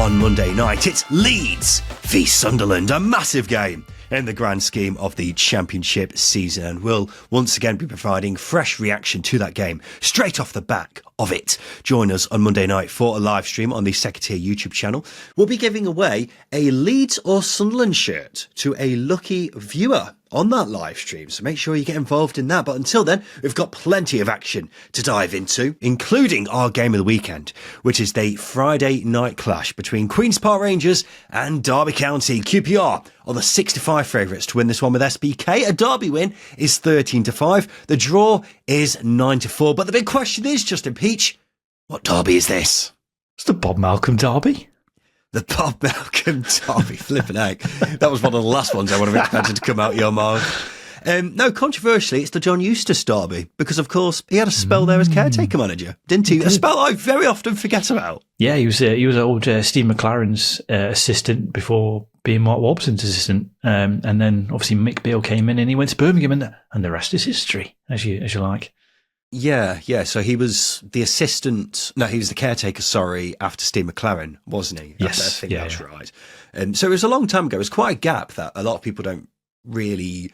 on Monday night. It's Leeds v Sunderland, a massive game in the grand scheme of the Championship season, and we'll once again be providing fresh reaction to that game straight off the back of it. Join us on Monday night for a live stream on the Second Tier YouTube channel. We'll be giving away a Leeds or Sunderland shirt to a lucky viewer on that live stream, so make sure you get involved in that. But until then, we've got plenty of action to dive into, including our game of the weekend, which is the Friday night clash between Queen's Park Rangers and Derby County. QPR are the 6-5 favourites to win this one with SBK. A Derby win is 13-5. The draw is 9-4. But the big question is, Justin Peach, what derby is this? It's the Bob Malcolm derby. The Bob Malcolm derby, flipping heck. That was one of the last ones I would have expected to come out your mouth. No, controversially, it's the John Eustace derby, because, of course, he had a spell there as caretaker manager, didn't he? A spell I very often forget about. Yeah, he was old Steve McLaren's assistant before being Mark Robson's assistant. And then, obviously, Mick Beale came in and he went to Birmingham, and the rest is history, as you like. Yeah. So he was the assistant. No, he was the caretaker, after Steve McLaren, wasn't he? Yes. I think that's right. So it was a long time ago. It was quite a gap that a lot of people don't really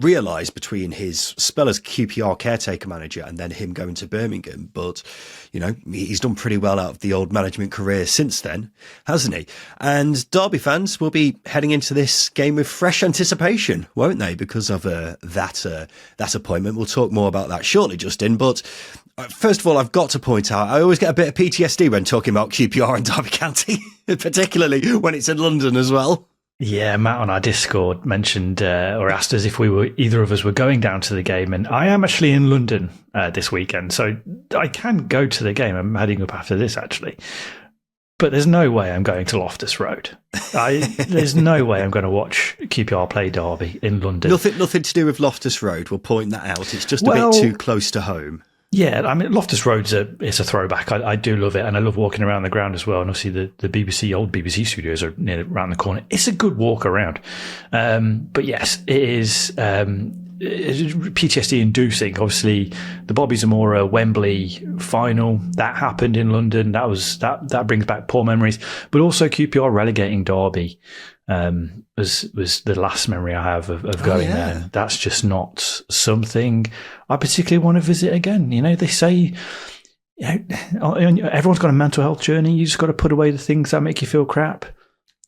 realise between his spell as QPR caretaker manager and then him going to Birmingham. But, you know, he's done pretty well out of the old management career since then, hasn't he? And Derby fans will be heading into this game with fresh anticipation, won't they, because of that appointment. We'll talk more about that shortly, Justin. But first of all, I've got to point out, I always get a bit of PTSD when talking about QPR and Derby County, particularly when it's in London as well. Yeah, Matt on our Discord mentioned or asked us if either of us were going down to the game, and I am actually in London this weekend, so I can go to the game. I'm heading up after this, actually. But there's no way I'm going to Loftus Road. There's no way I'm going to watch QPR play Derby in London. Nothing to do with Loftus Road. We'll point that out. It's just a bit too close to home. Yeah, I mean, Loftus Road's it's a throwback. I do love it, and I love walking around the ground as well. And obviously, the old BBC studios are around the corner. It's a good walk around. But yes, it is PTSD inducing. Obviously, the Bobby Zamora Wembley final that happened in London. That brings back poor memories. But also QPR relegating Derby was the last memory I have of going there. And that's just not something I particularly want to visit again. You know, they say, everyone's got a mental health journey. You just got to put away the things that make you feel crap.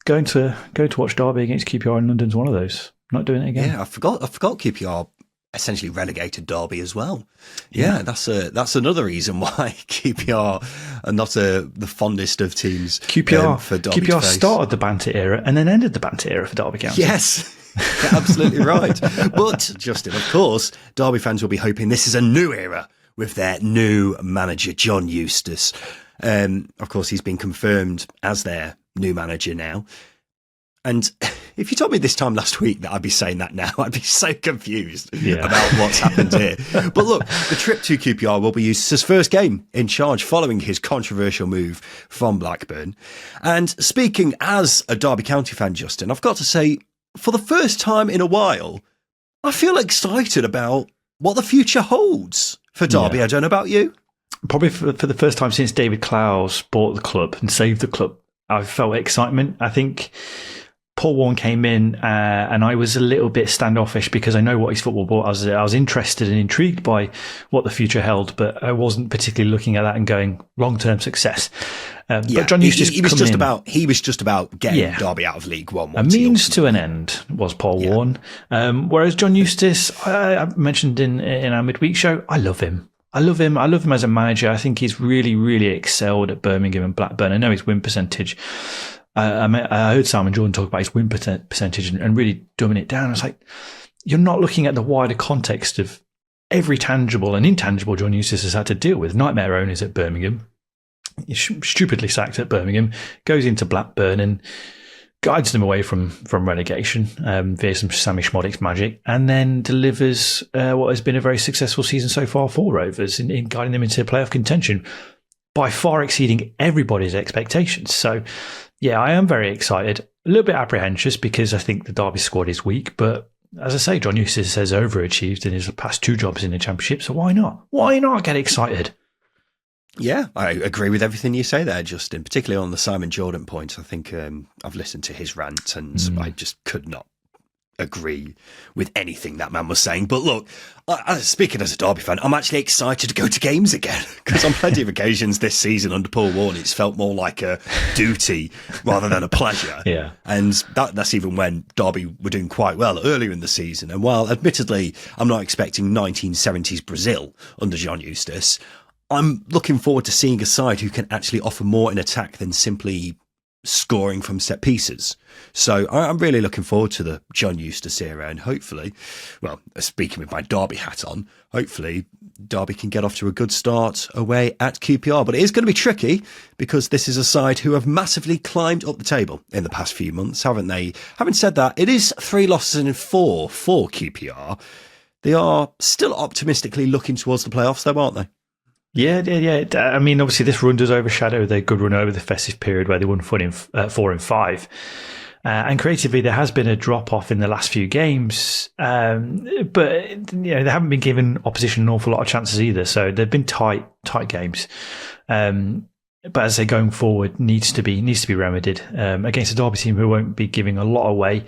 Going to watch Derby against QPR in London's one of those. Not doing it again. Yeah, I forgot QPR essentially relegated Derby as well. Yeah, that's another reason why QPR are not the fondest of teams. For Derby. QPR started the banter era and then ended the banter era for Derby County. Yes, absolutely right. But Justin, of course, Derby fans will be hoping this is a new era with their new manager, John Eustace. Of course, he's been confirmed as their new manager now. And if you told me this time last week that I'd be saying that now, I'd be so confused about what's happened here. But look, the trip to QPR will be Eustace's first game in charge following his controversial move from Blackburn. And speaking as a Derby County fan, Justin, I've got to say, for the first time in a while, I feel excited about what the future holds for Derby. Yeah. I don't know about you. Probably for the first time since David Clowes bought the club and saved the club, I've felt excitement. I think Paul Warne came in and I was a little bit standoffish because I know what his football brought. I was interested and intrigued by what the future held, but I wasn't particularly looking at that and going long-term success. But John Eustace he was just about getting Derby out of League One. A means to an end was Paul Warne. Whereas John Eustace, I mentioned in our midweek show, I love him. I love him as a manager. I think he's really, really excelled at Birmingham and Blackburn. I know his win percentage. I heard Simon Jordan talk about his win percentage and really dumbing it down. I was like, you're not looking at the wider context of every tangible and intangible John Eustace has had to deal with. Nightmare owners at Birmingham. He's stupidly sacked at Birmingham, goes into Blackburn and guides them away from relegation via some Sammy Schmoddick's magic, and then delivers what has been a very successful season so far for Rovers in guiding them into playoff contention, by far exceeding everybody's expectations. So, yeah, I am very excited. A little bit apprehensive because I think the Derby squad is weak, but as I say, John Eustace has overachieved in his past two jobs in the Championship, so why not? Why not get excited? Yeah, I agree with everything you say there, Justin, particularly on the Simon Jordan point. I think I've listened to his rant and I just could not agree with anything that man was saying. But look, speaking as a Derby fan, I'm actually excited to go to games again, because on plenty of occasions this season under Paul Warne, it's felt more like a duty rather than a pleasure. Yeah. And that's even when Derby were doing quite well earlier in the season. And while admittedly I'm not expecting 1970s Brazil under John Eustace, I'm looking forward to seeing a side who can actually offer more in attack than simply scoring from set pieces. So I'm really looking forward to the John Eustace era, and hopefully, well, speaking with my Derby hat on, hopefully Derby can get off to a good start away at QPR. But it is going to be tricky, because this is a side who have massively climbed up the table in the past few months, haven't they? Having said that, it is 3 losses in 4 for QPR. They are still optimistically looking towards the playoffs though, aren't they? Yeah. I mean, obviously, this run does overshadow their good run over the festive period where they won 4 and 5. And creatively, there has been a drop-off in the last few games. But, they haven't been given opposition an awful lot of chances either. So they've been tight games. But as I say, going forward, needs to be remedied against a Derby team who won't be giving a lot away.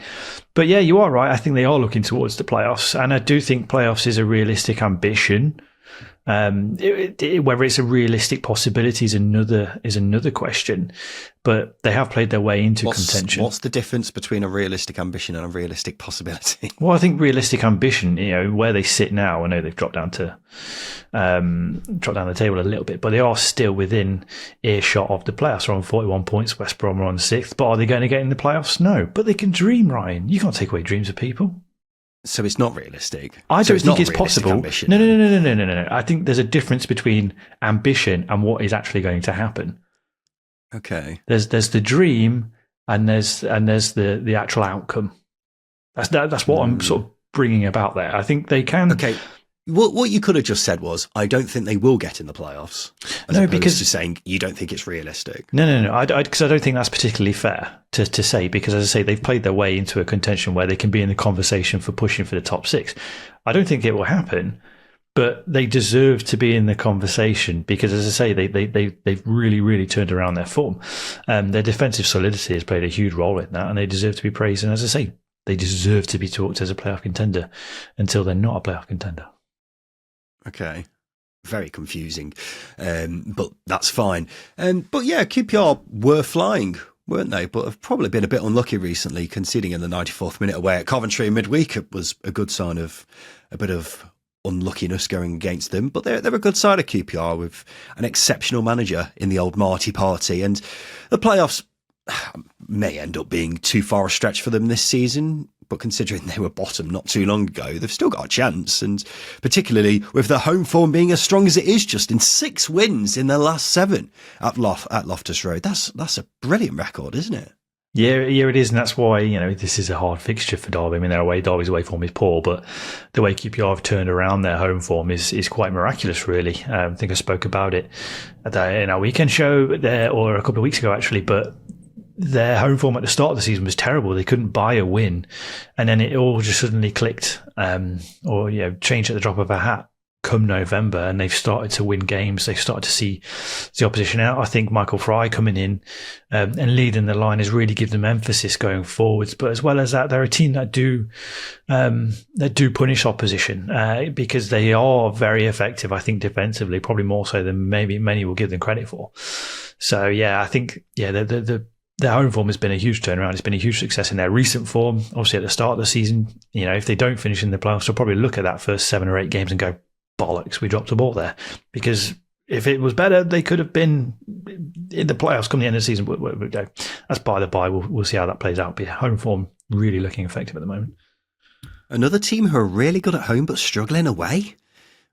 But yeah, you are right. I think they are looking towards the playoffs. And I do think playoffs is a realistic ambition. Whether it's a realistic possibility is another question, but they have played their way into contention. What's the difference between a realistic ambition and a realistic possibility? Well, I think realistic ambition, where they sit now, I know they've dropped down the table a little bit, but they are still within earshot of the playoffs. They're on 41 points. West Brom are on 6th, but are they going to get in the playoffs? No, but they can dream, Ryan. You can't take away dreams of people. So it's not realistic. I don't think it's possible. Ambition. No. I think there's a difference between ambition and what is actually going to happen. Okay. There's the dream and there's the actual outcome. That's what I'm sort of bringing about there. I think they can. Okay. What you could have just said was, I don't think they will get in the playoffs. As opposed to saying you don't think it's realistic. No. Because I don't think that's particularly fair to say, because as I say, they've played their way into a contention where they can be in the conversation for pushing for the top 6. I don't think it will happen, but they deserve to be in the conversation because, as I say, they've really, really turned around their form. Their defensive solidity has played a huge role in that, and they deserve to be praised. And as I say, they deserve to be talked as a playoff contender until they're not a playoff contender. Okay. Very confusing, but that's fine. But yeah, QPR were flying, weren't they? But have probably been a bit unlucky recently, conceding in the 94th minute away at Coventry midweek. It was a good sign of a bit of unluckiness going against them. But they're a good side of QPR with an exceptional manager in the old Marty Party. And the playoffs may end up being too far a stretch for them this season. But considering they were bottom not too long ago, they've still got a chance. And particularly with their home form being as strong as it is, just in 6 wins in their last 7 at Loftus Road. That's a brilliant record, isn't it? Yeah, it is. And that's why, this is a hard fixture for Derby. I mean, Derby's away form is poor, but the way QPR have turned around their home form is quite miraculous, really. I think I spoke about it in our weekend show there, or a couple of weeks ago, actually. But their home form at the start of the season was terrible. They couldn't buy a win, and then it all just suddenly clicked, or changed at the drop of a hat come November, and they've started to win games. They've started to see the opposition out. I think Michael Fry coming in and leading the line has really given them emphasis going forwards. But as well as that, they're a team that do punish opposition because they are very effective. I think defensively, probably more so than maybe many will give them credit for. So yeah, I think their home form has been a huge turnaround. It's been a huge success in their recent form. Obviously, at the start of the season, if they don't finish in the playoffs, they'll probably look at that first 7 or 8 games and go, bollocks, we dropped the ball there. Because if it was better, they could have been in the playoffs come the end of the season. That's by the by. We'll see how that plays out. But yeah, home form really looking effective at the moment. Another team who are really good at home but struggling away?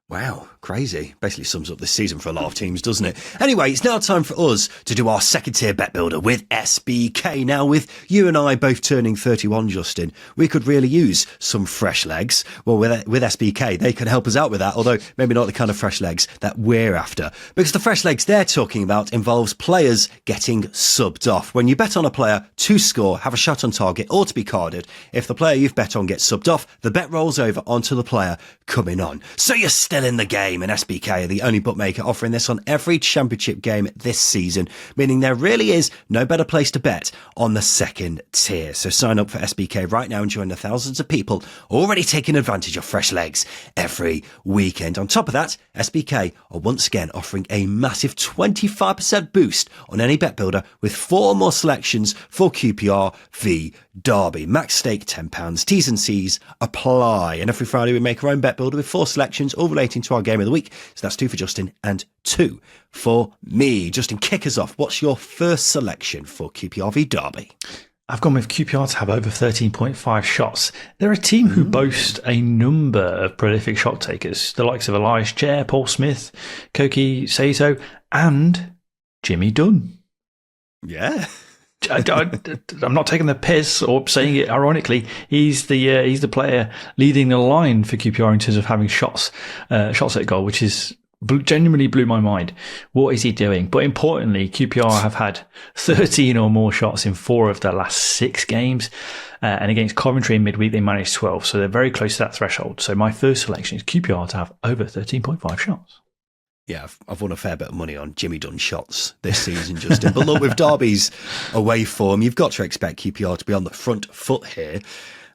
Wow, crazy. Basically sums up this season for a lot of teams, doesn't it? Anyway, it's now time for us to do our second tier bet builder with SBK. Now, with you and I both turning 31, Justin, we could really use some fresh legs. Well, with SBK, they can help us out with that, although maybe not the kind of fresh legs that we're after. Because the fresh legs they're talking about involves players getting subbed off. When you bet on a player to score, have a shot on target, or to be carded, if the player you've bet on gets subbed off, the bet rolls over onto the player coming on. So you're still in the game. game, and SBK are the only bookmaker offering this on every Championship game this season, meaning there really is no better place to bet on the second tier. So sign up for SBK right now and join the thousands of people already taking advantage of fresh legs every weekend. On top of that, SBK are once again offering a massive 25% boost on any bet builder with 4 more selections for QPR v Derby. Max stake £10. T's and C's apply. And every Friday we make our own bet builder with 4 selections, all relating to our game of the week. So that's 2 for Justin and 2 for me. Justin, kick us off. What's your first selection for QPR v Derby? I've gone with QPR to have over 13.5 shots. They're a team who boast a number of prolific shot takers, the likes of Elias Chair, Paul Smith, Koki Saito, and Jimmy Dunn. Yeah. I'm not taking the piss or saying it ironically. He's the player leading the line for QPR in terms of having shots at goal, which is genuinely blew my mind. What is he doing? But importantly, QPR have had 13 or more shots in 4 of their last 6 games. And against Coventry in midweek, they managed 12. So they're very close to that threshold. So my first selection is QPR to have over 13.5 shots. Yeah, I've won a fair bit of money on Jimmy Dunn shots this season, Justin. But look, with Derby's away form, you've got to expect QPR to be on the front foot here.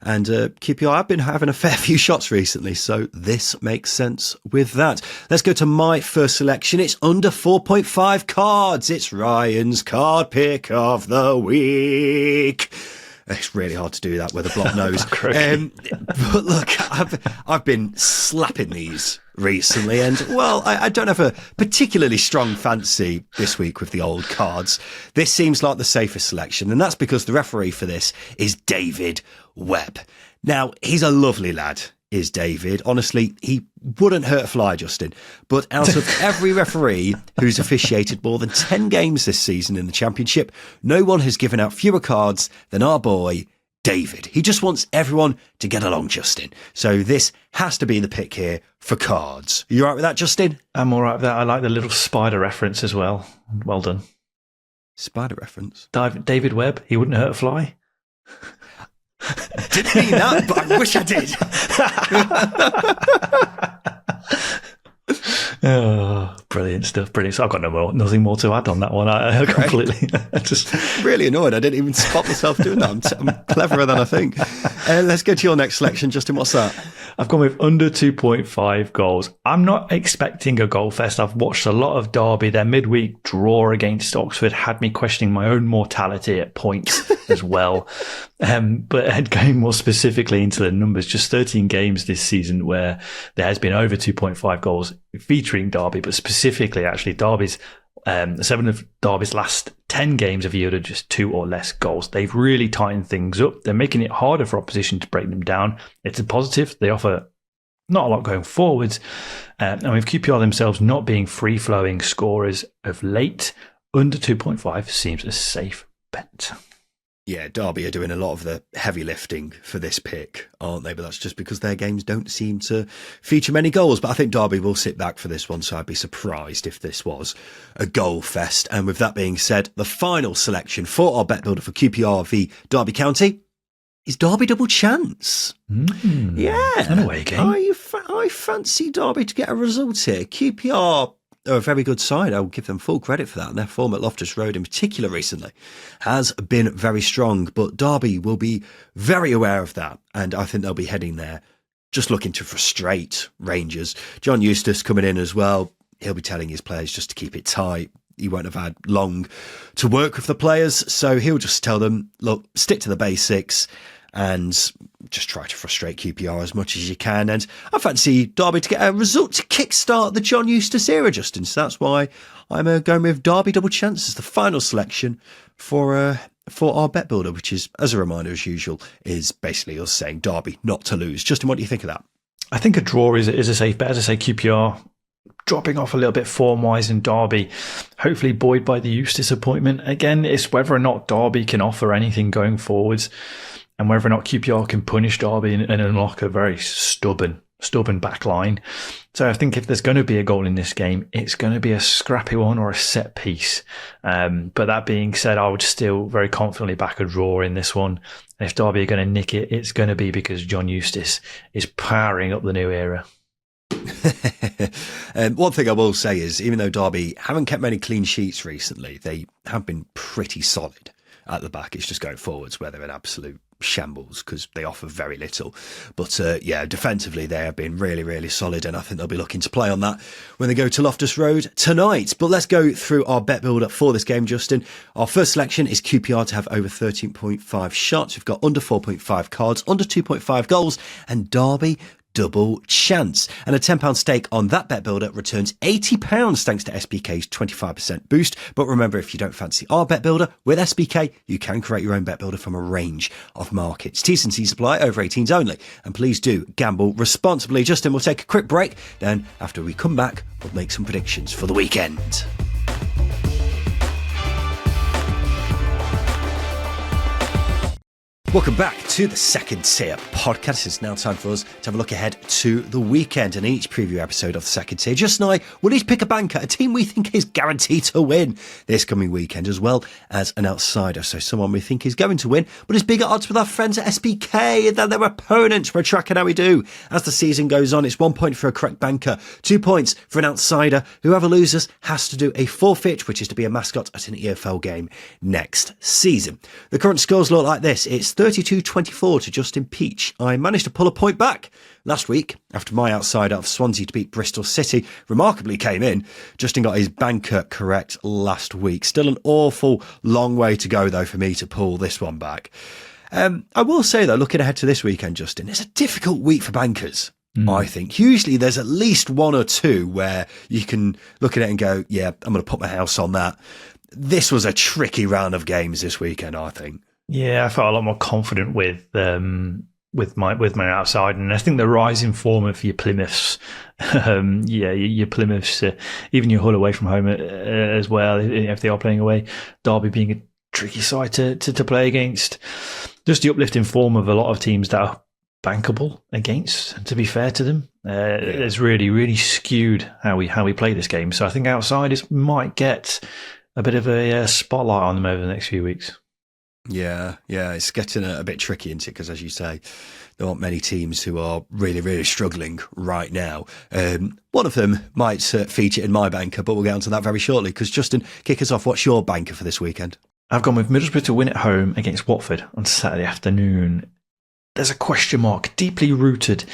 And QPR have been having a fair few shots recently, so this makes sense with that. Let's go to my first selection. It's under 4.5 cards. It's Ryan's card pick of the week. It's really hard to do that with a blocked nose. But look, I've been slapping these recently, and well, I don't have a particularly strong fancy this week with the old cards. This seems like the safest selection, and that's because the referee for this is David Webb. Now, he's a lovely lad, is David. Honestly, he wouldn't hurt a fly, Justin. But out of every referee who's officiated more than 10 games this season in the Championship, no one has given out fewer cards than our boy, David. He just wants everyone to get along, Justin. So this has to be the pick here for cards. Are you all right with that, Justin? I'm all right with that. I like the little spider reference as well. Well done. Spider reference? David Webb, he wouldn't hurt a fly. Didn't mean that, but I wish I did. Oh, brilliant stuff. Brilliant. So I've got nothing more to add on that one. I completely just really annoyed. I didn't even spot myself doing that. I'm cleverer than I think. Let's go to your next selection, Justin. What's that? I've gone with under 2.5 goals. I'm not expecting a goal fest. I've watched a lot of Derby. Their midweek draw against Oxford had me questioning my own mortality at points as well. But going more specifically into the numbers, just 13 games this season where there has been over 2.5 goals featuring Derby, but specifically actually Derby's 7 of Derby's last 10 games have yielded just 2 or less goals. They've really tightened things up. They're making it harder for opposition to break them down. It's a positive. They offer not a lot going forwards. And with QPR themselves not being free-flowing scorers of late, under 2.5 seems a safe bet. Yeah, Derby are doing a lot of the heavy lifting for this pick, aren't they? But that's just because their games don't seem to feature many goals. But I think Derby will sit back for this one, so I'd be surprised if this was a goal fest. And with that being said, the final selection for our bet builder for QPR v Derby County is Derby Double Chance. Yeah. An away game. I fancy Derby to get a result here. QPR are a very good side. I will give them full credit for that. And their form at Loftus Road in particular recently has been very strong. But Derby will be very aware of that. And I think they'll be heading there just looking to frustrate Rangers. John Eustace coming in as well. He'll be telling his players just to keep it tight. He won't have had long to work with the players. So he'll just tell them, look, stick to the basics and just try to frustrate QPR as much as you can. And I fancy Derby to get a result to kickstart the John Eustace era, Justin. So that's why I'm going with Derby Double Chance as the final selection for our bet builder, which is, as a reminder, as usual, is basically us saying Derby not to lose. Justin, what do you think of that? I think a draw is a safe bet. As I say, QPR dropping off a little bit form-wise in Derby, hopefully buoyed by the Eustace appointment. Again, it's whether or not Derby can offer anything going forwards, and whether or not QPR can punish Derby and unlock a very stubborn back line. So I think if there's going to be a goal in this game, it's going to be a scrappy one or a set piece. But that being said, I would still very confidently back a draw in this one. And if Derby are going to nick it, it's going to be because John Eustace is powering up the new era. One thing I will say is, even though Derby haven't kept many clean sheets recently, they have been pretty solid at the back. It's just going forwards where they're in absolute shambles because they offer very little. But defensively they have been really, really solid, and I think they'll be looking to play on that when they go to Loftus Road tonight. But let's go through our bet builder for this game, Justin. Our first selection is QPR to have over 13.5 shots. We've got under 4.5 cards, under 2.5 goals, and Derby double chance. And a £10 stake on that bet builder returns £80 thanks to SBK's 25% boost. But remember, if you don't fancy our bet builder, with SBK, you can create your own bet builder from a range of markets. T's and C's apply, over 18s only. And please do gamble responsibly. Justin, we'll take a quick break. Then after we come back, we'll make some predictions for the weekend. Welcome back to the Second Tier podcast. It's now time for us to have a look ahead to the weekend. And in each preview episode of the Second Tier, Justin and I will each pick a banker, a team we think is guaranteed to win this coming weekend, as well as an outsider. So someone we think is going to win, but is bigger odds with our friends at SBK than their opponents. We're tracking how we do as the season goes on. It's 1 point for a correct banker, 2 points for an outsider. Whoever loses has to do a forfeit, which is to be a mascot at an EFL game next season. The current scores look like this. It's 32-24 to Justin Peach. I managed to pull a point back last week after my outsider of Swansea to beat Bristol City remarkably came in. Justin got his banker correct last week. Still an awful long way to go, though, for me to pull this one back. I will say, though, looking ahead to this weekend, Justin, it's a difficult week for bankers. I think usually there's at least one or two where you can look at it and go, yeah, I'm going to put my house on that. This was a tricky round of games this weekend, I think. Yeah, I felt a lot more confident with my outside, and I think the rising form of your Plymouths, your Plymouths, even your Hull away from home as well, if they are playing away, Derby being a tricky side to play against, just the uplifting form of a lot of teams that are bankable against. To be fair to them, it's really, really skewed how we play this game. So I think outsiders might get a bit of a spotlight on them over the next few weeks. Yeah, it's getting a bit tricky, isn't it? Because as you say, there aren't many teams who are really, really struggling right now. One of them might feature in my banker, but we'll get onto that very shortly. Because Justin, kick us off. What's your banker for this weekend? I've gone with Middlesbrough to win at home against Watford on Saturday afternoon. There's a question mark deeply rooted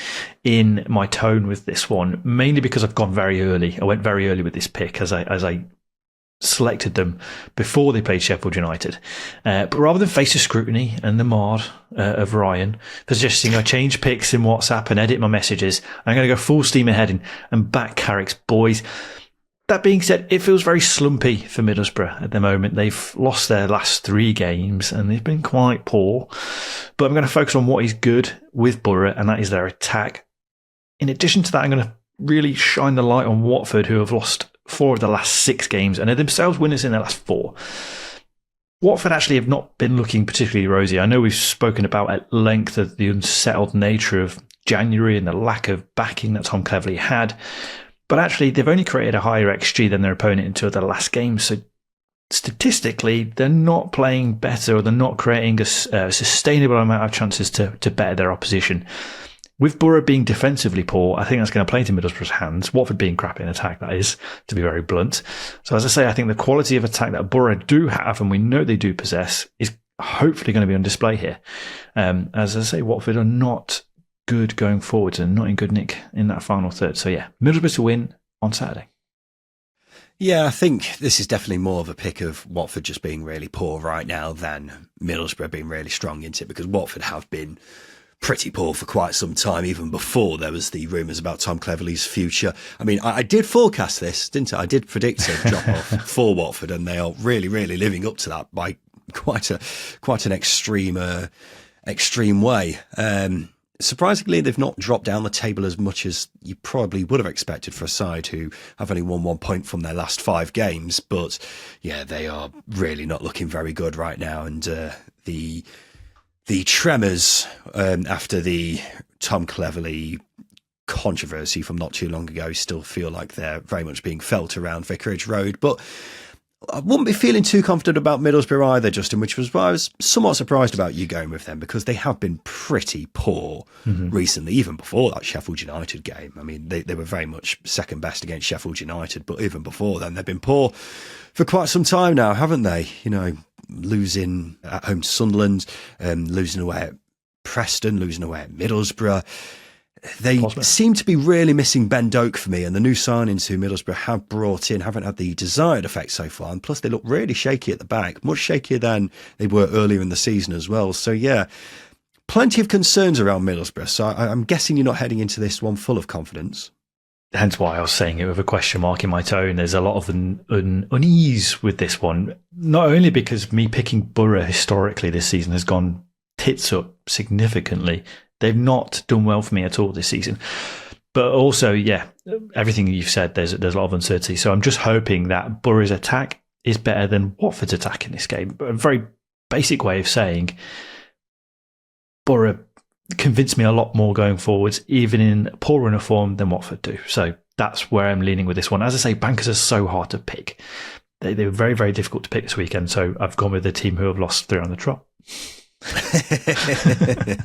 in my tone with this one, mainly because I've gone very early. I went very early with this pick as I selected them before they played Sheffield United. But rather than face the scrutiny and the mard of Ryan for suggesting I change picks in WhatsApp and edit my messages, I'm going to go full steam ahead and back Carrick's boys. That being said, it feels very slumpy for Middlesbrough at the moment. They've lost their last 3 games and they've been quite poor. But I'm going to focus on what is good with Borough, and that is their attack. In addition to that, I'm going to really shine the light on Watford, who have lost 4 of the last 6 games and are themselves winners in their last 4. Watford actually have not been looking particularly rosy. I know we've spoken about at length of the unsettled nature of January and the lack of backing that Tom Cleverley had. But actually, they've only created a higher XG than their opponent in 2 of their last games. So statistically, they're not playing better, or they're not creating a sustainable amount of chances to better their opposition. With Borough being defensively poor, I think that's going to play into Middlesbrough's hands. Watford being crap in attack, that is, to be very blunt. So as I say, I think the quality of attack that Borough do have, and we know they do possess, is hopefully going to be on display here. As I say, Watford are not good going forward and not in good nick in that final third. So yeah, Middlesbrough to win on Saturday. Yeah, I think this is definitely more of a pick of Watford just being really poor right now than Middlesbrough being really strong into it, because Watford have been pretty poor for quite some time, even before there was the rumours about Tom Cleverley's future. I mean, I did forecast this, didn't I? I did predict a drop-off for Watford, and they are really, really living up to that by quite an extreme way. Surprisingly, they've not dropped down the table as much as you probably would have expected for a side who have only won 1 point from their last 5 games. But yeah, they are really not looking very good right now. And the tremors after the Tom Cleverley controversy from not too long ago still feel like they're very much being felt around Vicarage Road. But I wouldn't be feeling too confident about Middlesbrough either, Justin, which was why I was somewhat surprised about you going with them, because they have been pretty poor recently, even before that Sheffield United game. I mean, they were very much second best against Sheffield United, but even before then, they've been poor for quite some time now, haven't they? You know, losing at home to Sunderland, losing away at Preston, losing away at Middlesbrough. They seem to be really missing Ben Doak for me, and the new signings who Middlesbrough have brought in haven't had the desired effect so far, and plus they look really shaky at the back, much shakier than they were earlier in the season as well. So yeah, plenty of concerns around Middlesbrough, so I'm guessing you're not heading into this one full of confidence. Hence why I was saying it with a question mark in my tone. There's a lot of unease with this one, not only because me picking Borough historically this season has gone tits up significantly. They've not done well for me at all this season. But also, yeah, everything you've said, there's a lot of uncertainty. So I'm just hoping that Borough's attack is better than Watford's attack in this game. But a very basic way of saying Borough convinced me a lot more going forwards, even in poorer run of form than Watford do. So that's where I'm leaning with this one. As I say, bankers are so hard to pick. They were very, very difficult to pick this weekend. So I've gone with the team who have lost 3 on the trot.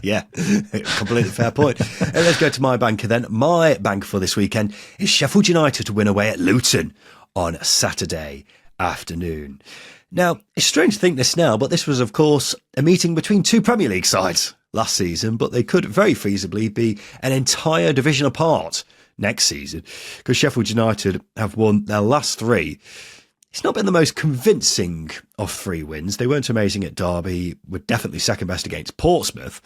Yeah, completely fair point. Let's go to my banker then. My banker for this weekend is Sheffield United to win away at Luton on Saturday afternoon. Now, it's strange to think this now, but this was, of course, a meeting between 2 Premier League sides last season, but they could very feasibly be an entire division apart next season, because Sheffield United have won their last 3. It's not been the most convincing of 3 wins. They weren't amazing at Derby, were definitely second best against Portsmouth,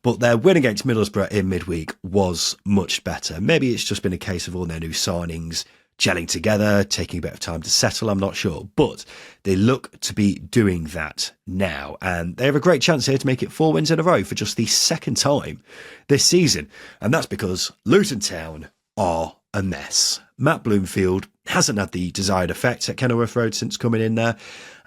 but their win against Middlesbrough in midweek was much better. Maybe it's just been a case of all their new signings gelling together, taking a bit of time to settle, I'm not sure. But they look to be doing that now, and they have a great chance here to make it 4 wins in a row for just the second time this season. And that's because Luton Town are a mess. Matt Bloomfield hasn't had the desired effect at Kenilworth Road since coming in there,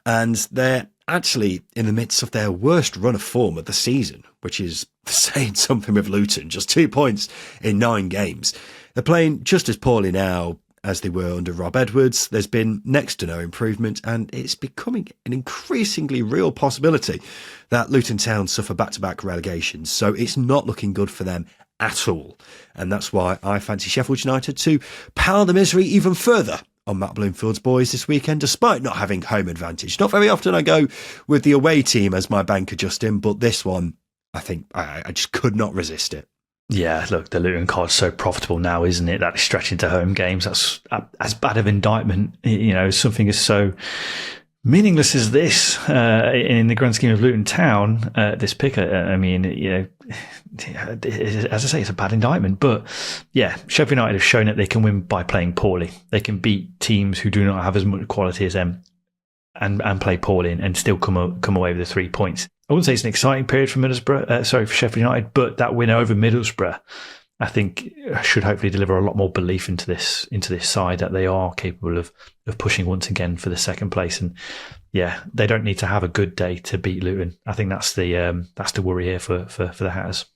and they're actually in the midst of their worst run of form of the season, which is saying something with Luton. Just 2 points in 9 games. They're playing just as poorly now as they were under Rob Edwards. There's been next to no improvement, and it's becoming an increasingly real possibility that Luton Town suffer back-to-back relegations. So it's not looking good for them at all. And that's why I fancy Sheffield United to power the misery even further on Matt Bloomfield's boys this weekend, despite not having home advantage. Not very often I go with the away team as my banker, Justin, but this one, I think I just could not resist it. Yeah, look, the Luton card's so profitable now, isn't it? That stretching to home games, that's as bad of indictment. You know, something is so meaningless as this in the grand scheme of Luton Town. This pick, I mean, you know, as I say, it's a bad indictment. But yeah, Sheffield United have shown that they can win by playing poorly. They can beat teams who do not have as much quality as them and play poorly and still come away with the 3 points. I wouldn't say it's an exciting period for for Sheffield United, but that win over Middlesbrough, I think, should hopefully deliver a lot more belief into this side that they are capable of pushing once again for the second place. And yeah, they don't need to have a good day to beat Luton. I think that's the worry here for the Hatters.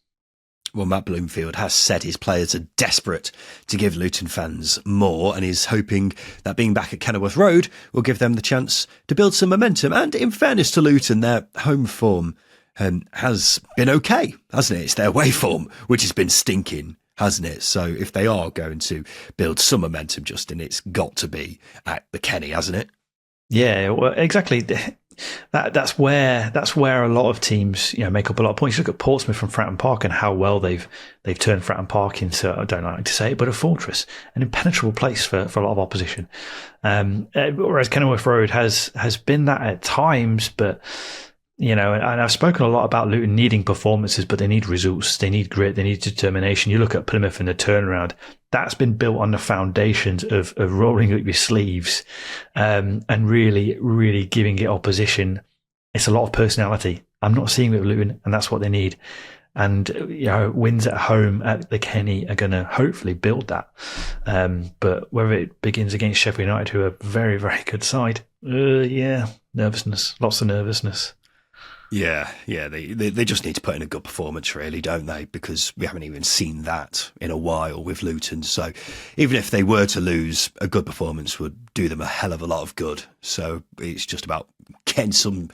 Well, Matt Bloomfield has said his players are desperate to give Luton fans more, and is hoping that being back at Kenilworth Road will give them the chance to build some momentum. And in fairness to Luton, their home form has been okay, hasn't it? It's their away form which has been stinking, hasn't it? So if they are going to build some momentum, Justin, it's got to be at the Kenny, hasn't it? Yeah, well, exactly. That's where a lot of teams, you know, make up a lot of points. You look at Portsmouth from Fratton Park and how well they've turned Fratton Park into, I don't like to say it, but a fortress, an impenetrable place for a lot of opposition. Whereas Kenilworth Road has been that at times, but you know, and I've spoken a lot about Luton needing performances, but they need results, they need grit, they need determination. You look at Plymouth and the turnaround, that's been built on the foundations of rolling up your sleeves and really, really giving it opposition. It's a lot of personality. I'm not seeing it with Luton, and that's what they need. And you know, wins at home at the Kenny are going to hopefully build that. But whether it begins against Sheffield United, who are a very, very good side, nervousness, lots of nervousness. Yeah, they just need to put in a good performance, really, don't they? Because we haven't even seen that in a while with Luton. So even if they were to lose, a good performance would do them a hell of a lot of good. So it's just about getting some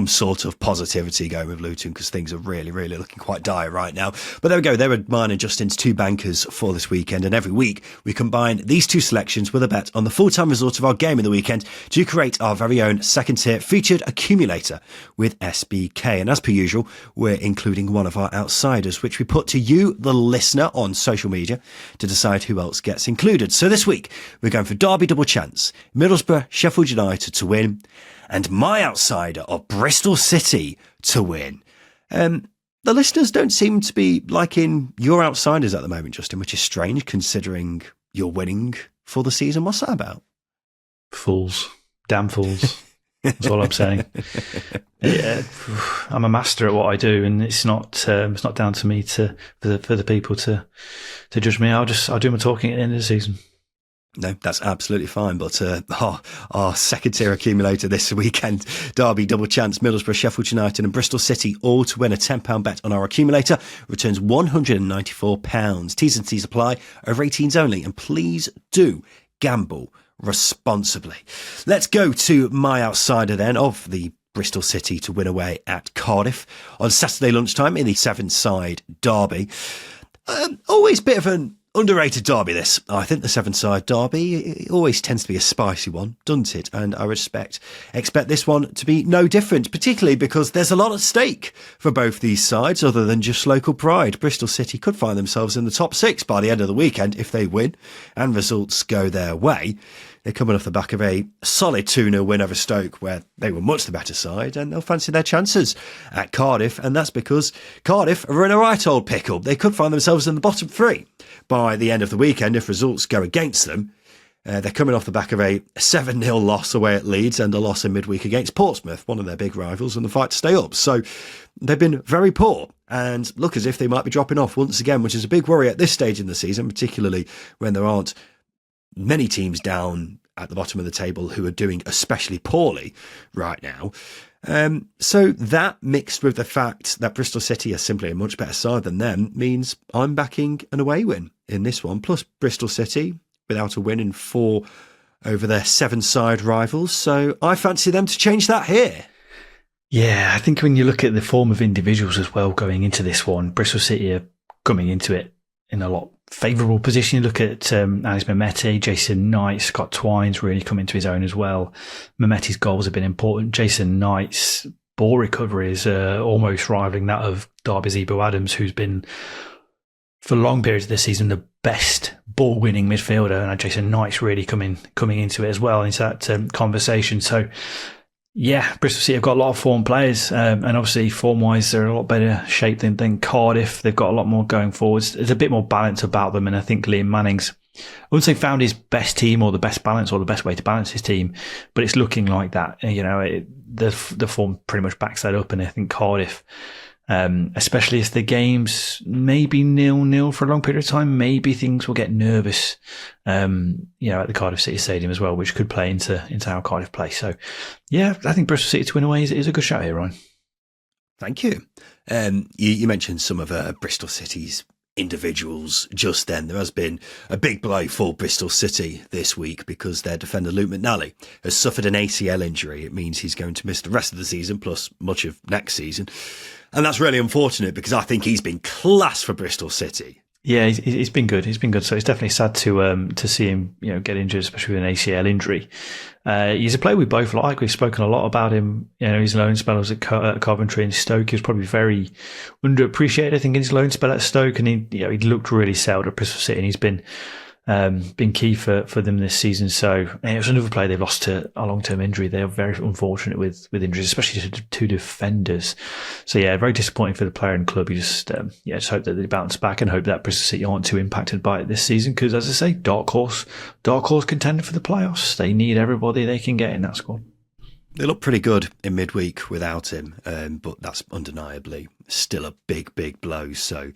sort of positivity going with Luton, because things are really, really looking quite dire right now. But there we go. There were mine and Justin's 2 bankers for this weekend. And every week we combine these 2 selections with a bet on the full-time result of our game of the weekend to create our very own second tier featured accumulator with SBK. And as per usual, we're including one of our outsiders, which we put to you, the listener, on social media to decide who else gets included. So this week we're going for Derby double chance, Middlesbrough, Sheffield United to win, and my outsider of Bristol City to win. The listeners don't seem to be liking your outsiders at the moment, Justin, which is strange considering you're winning for the season. What's that about? Fools. Damn fools. That's all I'm saying. Yeah, I'm a master at what I do, and it's not down to me for the people to judge me. I'll do my talking at the end of the season. No, that's absolutely fine. But our second tier accumulator this weekend, Derby double chance, Middlesbrough, Sheffield United and Bristol City all to win. A £10 bet on our accumulator returns £194. T's and C's apply, over 18s only, and please do gamble responsibly. Let's go to my outsider then of the Bristol City to win away at Cardiff on Saturday lunchtime in the Severnside derby. Always a bit of an underrated derby, this. I think the Severnside derby, it always tends to be a spicy one, doesn't it? And I expect this one to be no different, particularly because there's a lot at stake for both these sides other than just local pride. Bristol City could find themselves in the top 6 by the end of the weekend if they win and results go their way. They're coming off the back of a solid 2-0 win over Stoke, where they were much the better side, and they'll fancy their chances at Cardiff. And that's because Cardiff are in a right old pickle. They could find themselves in the bottom 3 by the end of the weekend if results go against them. They're coming off the back of a 7-0 loss away at Leeds and a loss in midweek against Portsmouth, one of their big rivals, in the fight to stay up. So they've been very poor and look as if they might be dropping off once again, which is a big worry at this stage in the season, particularly when there aren't many teams down at the bottom of the table who are doing especially poorly right now. So that, mixed with the fact that Bristol City are simply a much better side than them, means I'm backing an away win in this one. Plus Bristol City without a win in 4 over their Severnside rivals. So I fancy them to change that here. Yeah, I think when you look at the form of individuals as well going into this one, Bristol City are coming into it in a lot favourable position. You look at Alex Mehmeti, Jason Knight, Scott Twine's really come into his own as well. Mehmeti's goals have been important. Jason Knight's ball recovery is almost rivaling that of Derby's Ebo Adams, who's been, for long periods of this season, the best ball-winning midfielder. And Jason Knight's really coming into it as well into that conversation. So, yeah, Bristol City have got a lot of form players, and obviously form-wise they're in a lot better shape than Cardiff. They've got a lot more going forwards. There's a bit more balance about them, and I think Liam Manning's, I wouldn't say found his best team or the best balance or the best way to balance his team, but it's looking like that. You know, the form pretty much backs that up, and I think Cardiff, especially if the game's maybe 0-0 for a long period of time, maybe things will get nervous, at the Cardiff City Stadium as well, which could play into how Cardiff play. So, yeah, I think Bristol City to win away is a good shout here, Ryan. Thank you. You mentioned some of Bristol City's individuals just then. There has been a big blow for Bristol City this week because their defender Luke McNally has suffered an ACL injury. It means he's going to miss the rest of the season plus much of next season. And that's really unfortunate because I think he's been class for Bristol City. Yeah, he's been good. He's been good. So it's definitely sad to see him, get injured, especially with an ACL injury. He's a player we both like. We've spoken a lot about him. His loan spells at Coventry and Stoke. He was probably very underappreciated, I think, in his loan spell at Stoke, and he looked really settled at Bristol City, and he's been key for them this season. So it was another player they've lost to a long-term injury. They are very unfortunate with injuries, especially to two defenders. So yeah, very disappointing for the player and club. You just hope that they bounce back and hope that Bristol City aren't too impacted by it this season, because as I say, dark horse contender for the playoffs. They need everybody they can get in that squad. They look pretty good in midweek without him, but that's undeniably still a big, big blow. So,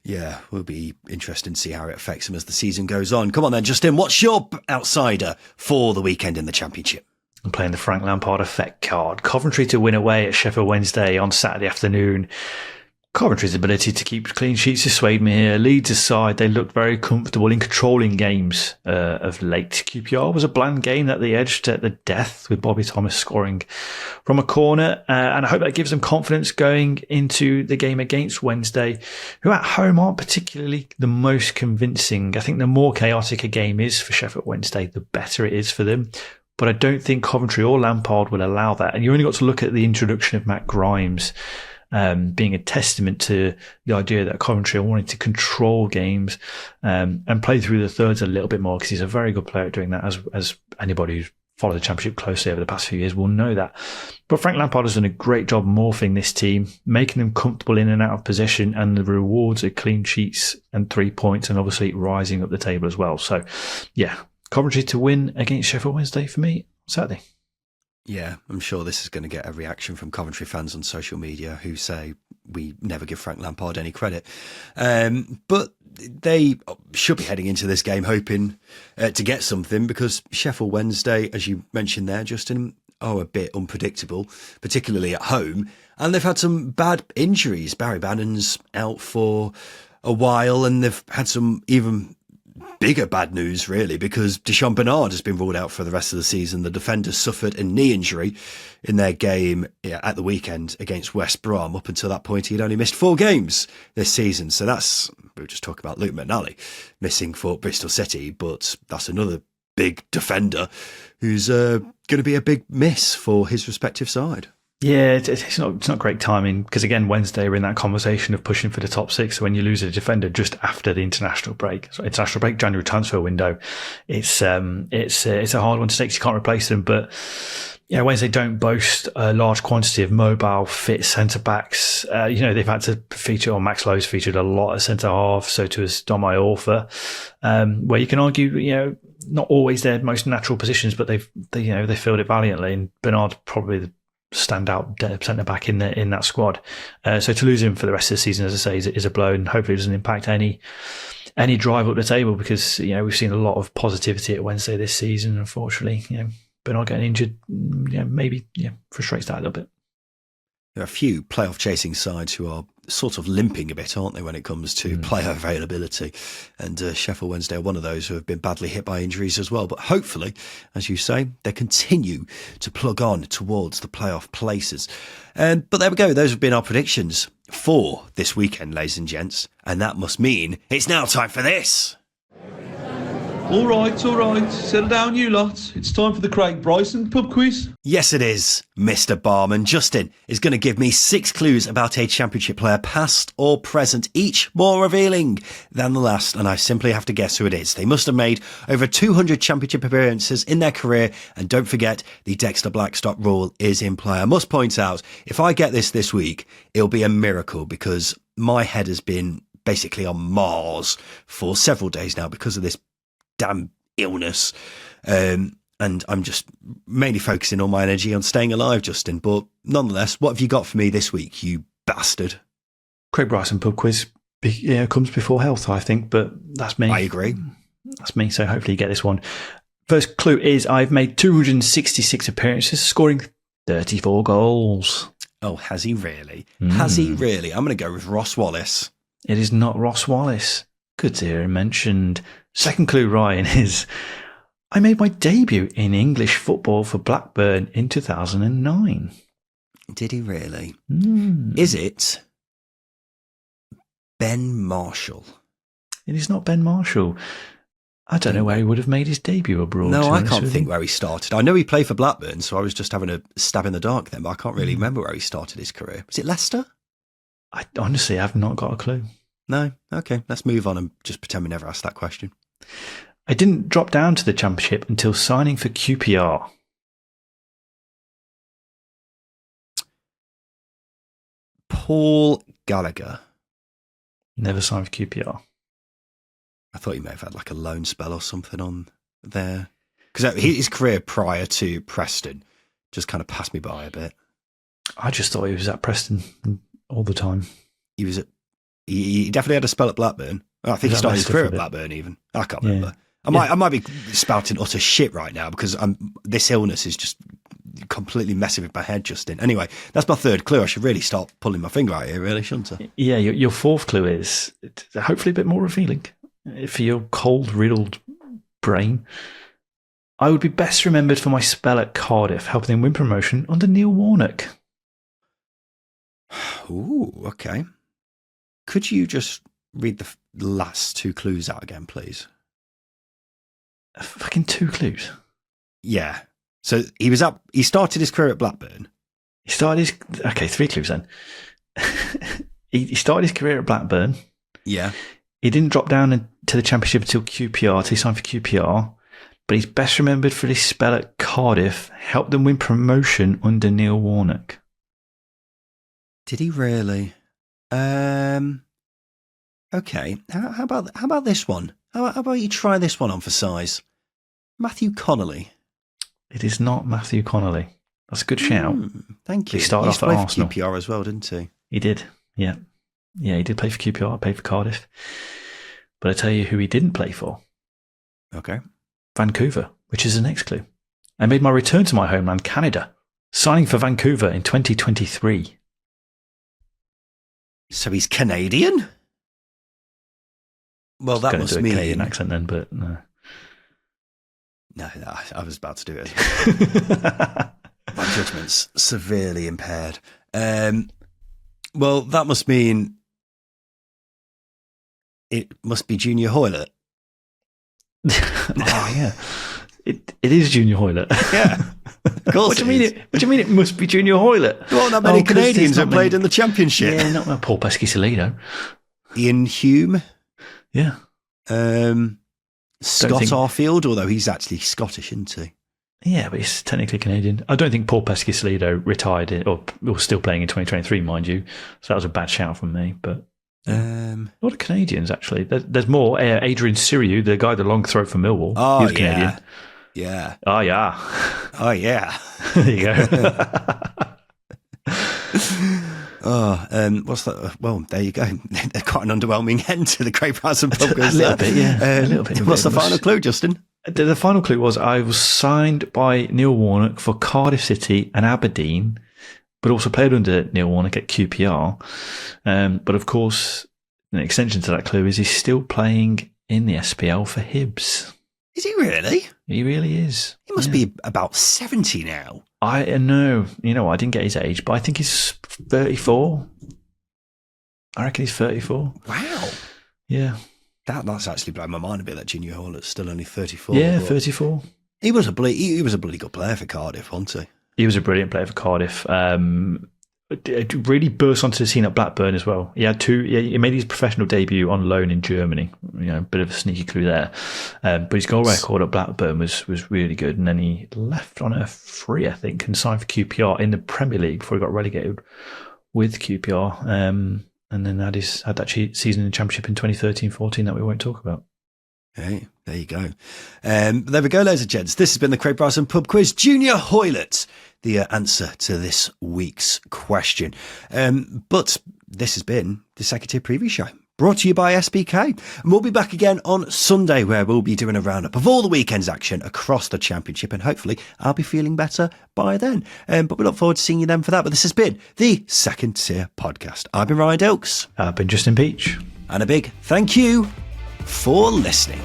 yeah, will be interesting to see how it affects him as the season goes on. Come on then, Justin, what's your outsider for the weekend in the Championship? I'm playing the Frank Lampard effect card. Coventry to win away at Sheffield Wednesday on Saturday afternoon. Coventry's ability to keep clean sheets has swayed me here. Leeds aside, they looked very comfortable in controlling games of late. QPR was a bland game that they edged at the death, with Bobby Thomas scoring from a corner. And I hope that gives them confidence going into the game against Wednesday, who at home aren't particularly the most convincing. I think the more chaotic a game is for Sheffield Wednesday, the better it is for them. But I don't think Coventry or Lampard will allow that. And you only got to look at the introduction of Matt Grimes, being a testament to the idea that Coventry are wanting to control games and play through the thirds a little bit more, because he's a very good player at doing that, as anybody who's followed the Championship closely over the past few years will know that. But Frank Lampard has done a great job morphing this team, making them comfortable in and out of possession, and the rewards are clean sheets and 3 points, and obviously rising up the table as well. So, yeah, Coventry to win against Sheffield Wednesday for me Saturday. Yeah, I'm sure this is going to get a reaction from Coventry fans on social media who say we never give Frank Lampard any credit. But they should be heading into this game hoping to get something, because Sheffield Wednesday, as you mentioned there, Justin, are a bit unpredictable, particularly at home. And they've had some bad injuries. Barry Bannon's out for a while, and they've had some even bigger bad news, really, because Deshaun Bernard has been ruled out for the rest of the season. The defender suffered a knee injury in their game at the weekend against West Brom. Up until that point, he'd only missed 4 games this season. So we were just talking about Luke McNally missing for Bristol City, but that's another big defender who's going to be a big miss for his respective side. Yeah, it's not great timing, because again, Wednesday we're in that conversation of pushing for the top 6. So when you lose a defender just after the international break, January transfer window, it's a hard one to take. You can't replace them, but yeah, Wednesday don't boast a large quantity of mobile, fit centre backs. They've had to feature, or Max Lowe's featured a lot of centre half, so too has Dom Iorfa, where you can argue, not always their most natural positions, but they filled it valiantly. And Bernard's probably the standout centre back in that squad. So to lose him for the rest of the season, as I say, is a blow, and hopefully it doesn't impact any drive up the table, because we've seen a lot of positivity at Wednesday this season. Unfortunately, Bernard getting injured, maybe frustrates that a little bit. There are a few playoff chasing sides who are sort of limping a bit, aren't they, when it comes to player availability? And Sheffield Wednesday are one of those who have been badly hit by injuries as well. But hopefully, as you say, they continue to plug on towards the playoff places. But there we go. Those have been our predictions for this weekend, ladies and gents. And that must mean it's now time for this. All right. Settle down, you lot. It's time for the Craig Bryson pub quiz. Yes, it is, Mr. Barman. Justin is going to give me 6 clues about a Championship player, past or present, each more revealing than the last, and I simply have to guess who it is. They must have made over 200 Championship appearances in their career, and don't forget, the Dexter Blackstock rule is in play. I must point out, if I get this week, it'll be a miracle, because my head has been basically on Mars for several days now because of this damn illness, and I'm just mainly focusing all my energy on staying alive, Justin. But nonetheless, what have you got for me this week, you bastard? Craig Bryson pub quiz comes before health, I think, but that's me. I agree. That's me, so hopefully you get this one. First clue is I've made 266 appearances, scoring 34 goals. Oh, has he really? Has he really? I'm going to go with Ross Wallace. It is not Ross Wallace. Good to hear him mentioned. Second clue, Ryan, is I made my debut in English football for Blackburn in 2009. Did he really? Is it Ben Marshall? It is not Ben Marshall. I don't know where he would have made his debut abroad. No, I can't think where he started. I know he played for Blackburn, so I was just having a stab in the dark then, but I can't really remember where he started his career. Was it Leicester? I honestly have not got a clue. No? Okay, let's move on and just pretend we never asked that question. I didn't drop down to the Championship until signing for QPR. Paul Gallagher. Never signed for QPR. I thought he may have had like a loan spell or something on there. Because his career prior to Preston just kind of passed me by a bit. I just thought he was at Preston all the time. He definitely had a spell at Blackburn. I think he started his career at Blackburn even. I can't remember. I might be spouting utter shit right now because this illness is just completely messing with my head, Justin. Anyway, that's my third clue. I should really start pulling my finger out here, really, shouldn't I? Yeah, your fourth clue is hopefully a bit more revealing for your cold, riddled brain. I would be best remembered for my spell at Cardiff, helping them win promotion under Neil Warnock. Ooh, okay. Could you just read the last two clues out again, please? Fucking 2 clues. Yeah. So he started his career at Blackburn. He started 3 clues then. he started his career at Blackburn. Yeah. He didn't drop down to the Championship until QPR, until he signed for QPR. But he's best remembered for his spell at Cardiff, helped them win promotion under Neil Warnock. Did he really? Okay. How about this one? How about you try this one on for size? Matthew Connolly. It is not Matthew Connolly. That's a good shout. Thank you. He started off at Arsenal. For QPR as well, didn't he? He did. Yeah. Yeah, he did play for QPR, played for Cardiff. But I tell you who he didn't play for. Okay. Vancouver, which is the next clue. I made my return to my homeland, Canada, signing for Vancouver in 2023. So he's Canadian? Well, that must mean... a Canadian accent then, but no. No, I was about to do it. My judgment's severely impaired. Well, that must mean it must be Junior Hoylett. Oh, yeah. It is Junior Hoylett. Yeah. Of course. What do you mean it must be Junior Hoylett? There aren't that many Canadians that played in the Championship. Yeah, not Paul Pesky-Salido. Ian Hume. Yeah. Scott Arfield, although he's actually Scottish, isn't he? Yeah, but he's technically Canadian. I don't think Paul Pesky-Salido retired or was still playing in 2023, mind you. So that was a bad shout from me. But a lot of Canadians, actually. There's more. Adrian Siriu, the guy with the long throat from Millwall. Oh, he was Canadian. Yeah. Oh, yeah. Oh, yeah. There you go. What's that? Well, there you go. Quite an underwhelming end to the Craig Bryson pub quiz. A little bit, yeah. A little bit. What's the final clue, Justin? The final clue was I was signed by Neil Warnock for Cardiff City and Aberdeen, but also played under Neil Warnock at QPR. But of course, an extension to that clue is he's still playing in the SPL for Hibs. Is he really? He really is. He must be about 70 now. I know. You know, I didn't get his age, but I think he's 34. I reckon he's 34. Wow. Yeah. That's actually blown my mind a bit that Junior Hollett's still only 34. Yeah, 34. He was a bloody good player for Cardiff, wasn't he? He was a brilliant player for Cardiff. Really burst onto the scene at Blackburn as well. He had he made his professional debut on loan in Germany. You know, a bit of a sneaky clue there. But his goal record at Blackburn was really good. And then he left on a free, I think, and signed for QPR in the Premier League before he got relegated with QPR. And then had that season in the Championship in 2013-14 that we won't talk about. Hey, there you go. There we go, ladies and gents. This has been the Craig Bryson Pub Quiz. Junior Hoylett, the answer to this week's question. But this has been the Second Tier Preview Show, brought to you by SBK. And we'll be back again on Sunday, where we'll be doing a roundup of all the weekend's action across the Championship. And hopefully I'll be feeling better by then. But we look forward to seeing you then for that. But this has been the Second Tier Podcast. I've been Ryan Dilks. I've been Justin Peach. And a big thank you for listening.